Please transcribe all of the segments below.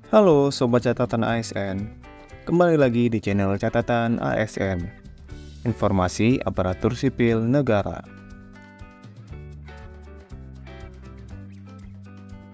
Halo Sobat Catatan ASN, kembali lagi di channel Catatan ASN, Informasi Aparatur Sipil Negara.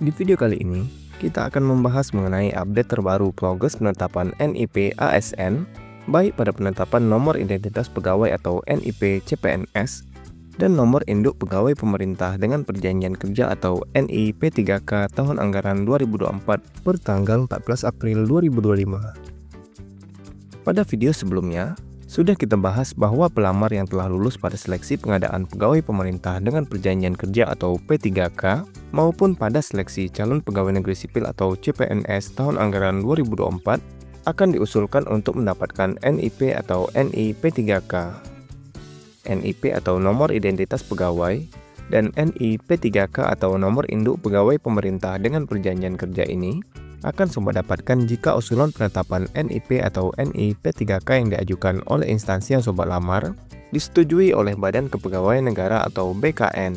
Di video kali ini, kita akan membahas mengenai update terbaru progres penetapan NIP ASN, baik pada penetapan nomor identitas pegawai atau NIP CPNS, dan nomor induk pegawai pemerintah dengan perjanjian kerja atau NIP 3K tahun anggaran 2024 bertanggal 14 April 2025. Pada video sebelumnya, sudah kita bahas bahwa pelamar yang telah lulus pada seleksi pengadaan pegawai pemerintah dengan perjanjian kerja atau P3K maupun pada seleksi calon pegawai negeri sipil atau CPNS tahun anggaran 2024 akan diusulkan untuk mendapatkan NIP atau NIP 3K. NIP atau nomor identitas pegawai dan NIP 3K atau nomor induk pegawai pemerintah dengan perjanjian kerja ini akan Sobat dapatkan jika usulan penetapan NIP atau NIP 3K yang diajukan oleh instansi yang Sobat lamar disetujui oleh Badan Kepegawaian Negara atau BKN.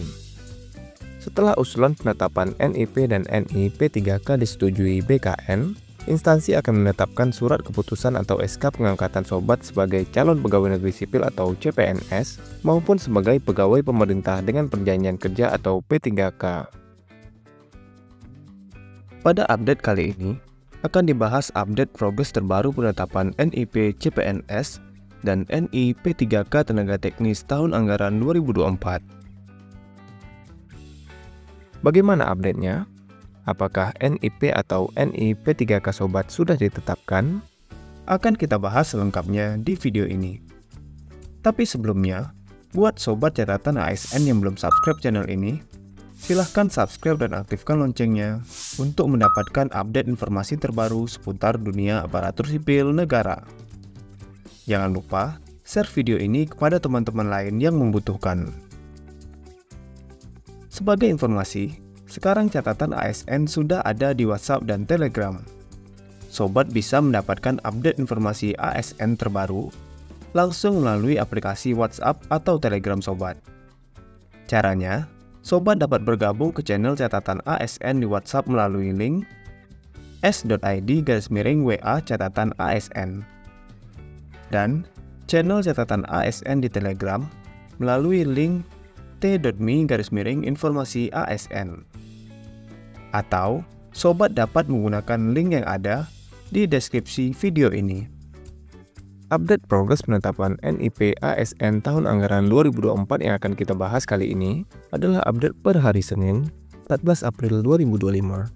Setelah usulan penetapan NIP dan NIP 3K disetujui BKN, instansi akan menetapkan surat keputusan atau SK pengangkatan Sobat sebagai calon pegawai negeri sipil atau CPNS maupun sebagai pegawai pemerintah dengan perjanjian kerja atau P3K. Pada update kali ini, akan dibahas update progres terbaru penetapan NIP CPNS dan NIP 3K tenaga teknis tahun anggaran 2024. Bagaimana update-nya? Apakah NIP atau NIP 3K Sobat sudah ditetapkan? Akan kita bahas selengkapnya di video ini. Tapi sebelumnya, buat Sobat Catatan ASN yang belum subscribe channel ini, silahkan subscribe dan aktifkan loncengnya untuk mendapatkan update informasi terbaru seputar dunia aparatur sipil negara. Jangan lupa share video ini kepada teman-teman lain yang membutuhkan. Sebagai informasi, sekarang catatan ASN sudah ada di WhatsApp dan Telegram. Sobat bisa mendapatkan update informasi ASN terbaru langsung melalui aplikasi WhatsApp atau Telegram Sobat. Caranya, Sobat dapat bergabung ke channel catatan ASN di WhatsApp melalui link s.id/WA catatan ASN dan channel catatan ASN di Telegram melalui link t.me/informasi ASN. Atau Sobat dapat menggunakan link yang ada di deskripsi video ini. Update progres penetapan NIP ASN tahun anggaran 2024 yang akan kita bahas kali ini adalah update per hari Senin, 14 April 2025.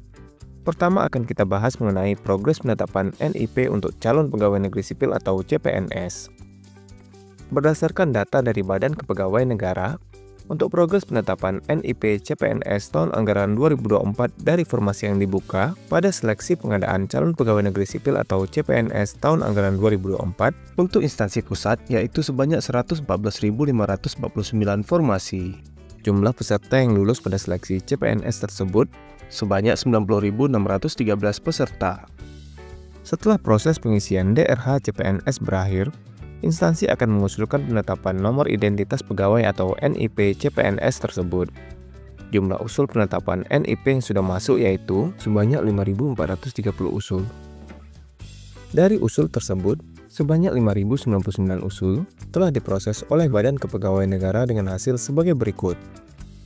Pertama akan kita bahas mengenai progres penetapan NIP untuk calon pegawai negeri sipil atau CPNS. Berdasarkan data dari Badan Kepegawaian Negara, untuk progres penetapan NIP CPNS tahun anggaran 2024 dari formasi yang dibuka pada seleksi pengadaan calon pegawai negeri sipil atau CPNS tahun anggaran 2024 untuk instansi pusat yaitu sebanyak 114.549 formasi. Jumlah peserta yang lulus pada seleksi CPNS tersebut sebanyak 90.613 peserta. Setelah proses pengisian DRH CPNS berakhir, instansi akan mengusulkan penetapan nomor identitas pegawai atau NIP CPNS tersebut. Jumlah usul penetapan NIP yang sudah masuk yaitu sebanyak 5.430 usul. Dari usul tersebut, sebanyak 5.099 usul telah diproses oleh Badan Kepegawaian Negara dengan hasil sebagai berikut.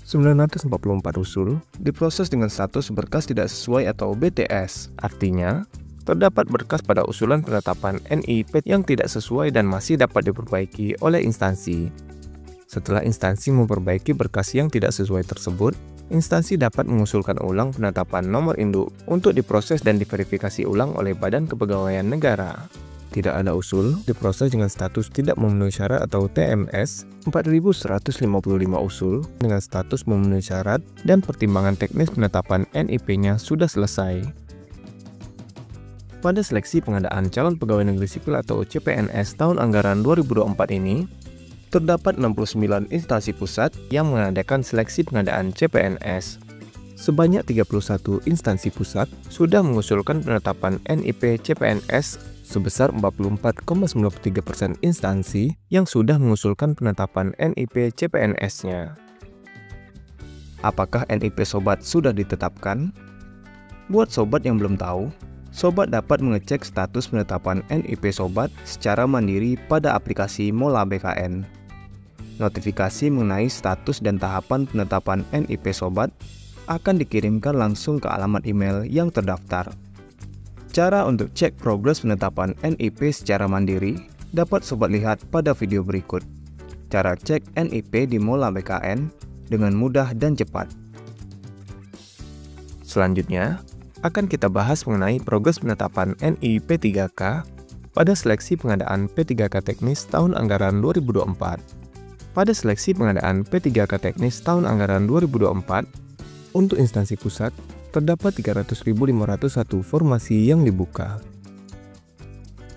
944 usul diproses dengan status berkas tidak sesuai atau BTS. Artinya, terdapat berkas pada usulan penetapan NIP yang tidak sesuai dan masih dapat diperbaiki oleh instansi. Setelah instansi memperbaiki berkas yang tidak sesuai tersebut, instansi dapat mengusulkan ulang penetapan nomor induk untuk diproses dan diverifikasi ulang oleh Badan Kepegawaian Negara. Tidak ada usul diproses dengan status tidak memenuhi syarat atau TMS, 4.155 usul dengan status memenuhi syarat dan pertimbangan teknis penetapan NIP-nya sudah selesai. Pada seleksi pengadaan calon pegawai negeri sipil atau CPNS tahun anggaran 2024 ini, terdapat 69 instansi pusat yang mengadakan seleksi pengadaan CPNS. Sebanyak 31 instansi pusat sudah mengusulkan penetapan NIP CPNS sebesar 44,93% instansi yang sudah mengusulkan penetapan NIP CPNS-nya. Apakah NIP Sobat sudah ditetapkan? Buat Sobat yang belum tahu, Sobat dapat mengecek status penetapan NIP Sobat secara mandiri pada aplikasi Mola BKN. Notifikasi mengenai status dan tahapan penetapan NIP Sobat akan dikirimkan langsung ke alamat email yang terdaftar. Cara untuk cek progres penetapan NIP secara mandiri dapat Sobat lihat pada video berikut. Cara cek NIP di Mola BKN dengan mudah dan cepat. Selanjutnya, akan kita bahas mengenai progres penetapan NI P3K pada seleksi pengadaan P3K teknis tahun anggaran 2024. Pada seleksi pengadaan P3K teknis tahun anggaran 2024, untuk instansi pusat, terdapat 300.501 formasi yang dibuka.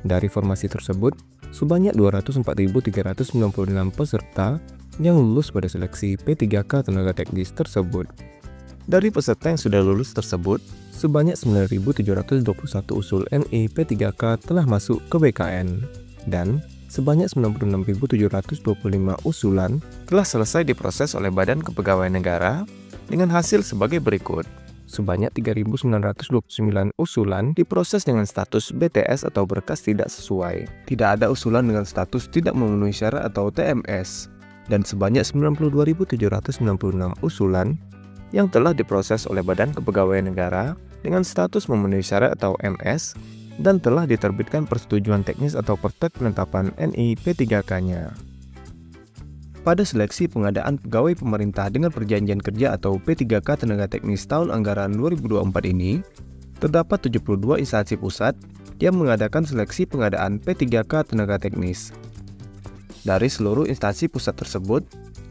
Dari formasi tersebut, sebanyak 204.396 peserta yang lulus pada seleksi P3K tenaga teknis tersebut. Dari peserta yang sudah lulus tersebut, sebanyak 9.721 usul NI P3K telah masuk ke BKN, dan sebanyak 96.725 usulan telah selesai diproses oleh Badan Kepegawaian Negara dengan hasil sebagai berikut. Sebanyak 3.929 usulan diproses dengan status BTS atau berkas tidak sesuai. Tidak ada usulan dengan status tidak memenuhi syarat atau TMS. Dan sebanyak 92.796 usulan yang telah diproses oleh Badan Kepegawaian Negara dengan status memenuhi syarat atau MS dan telah diterbitkan persetujuan teknis atau pertek penetapan NI P3K-nya. Pada seleksi pengadaan pegawai pemerintah dengan perjanjian kerja atau P3K tenaga teknis tahun anggaran 2024 ini, terdapat 72 instansi pusat yang mengadakan seleksi pengadaan P3K tenaga teknis. Dari seluruh instansi pusat tersebut,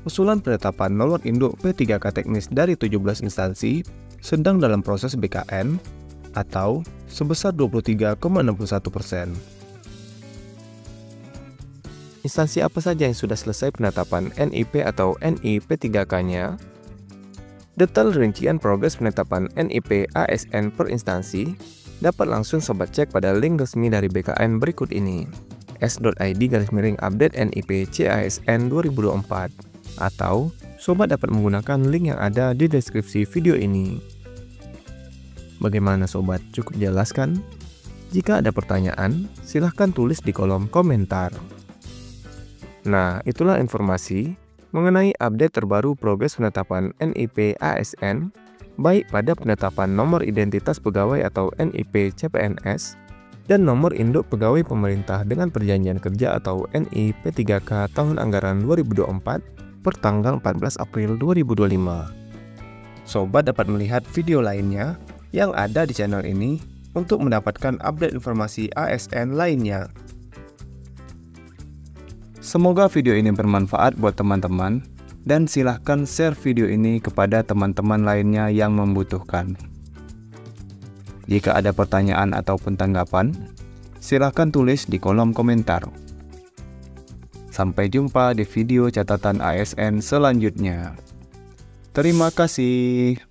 usulan penetapan nomor induk P3K teknis dari 17 instansi sedang dalam proses BKN atau sebesar 23,61%. Instansi apa saja yang sudah selesai penetapan NIP atau NI P3K-nya? Detail rincian progres penetapan NIP ASN per instansi dapat langsung Sobat cek pada link resmi dari BKN berikut ini: s.id/update NIP CASN 2024. Atau, Sobat dapat menggunakan link yang ada di deskripsi video ini. Bagaimana Sobat, cukup jelas kan? Jika ada pertanyaan, silahkan tulis di kolom komentar. Nah, itulah informasi mengenai update terbaru progres penetapan NIP ASN, baik pada penetapan nomor identitas pegawai atau NIP CPNS, dan nomor induk pegawai pemerintah dengan perjanjian kerja atau NI P3K tahun anggaran 2024 per tanggal 14 April 2025. Sobat dapat melihat video lainnya yang ada di channel ini untuk mendapatkan update informasi ASN lainnya. Semoga video ini bermanfaat buat teman-teman, dan silahkan share video ini kepada teman-teman lainnya yang membutuhkan. Jika ada pertanyaan ataupun tanggapan, silahkan tulis di kolom komentar. Sampai jumpa di video catatan ASN selanjutnya. Terima kasih.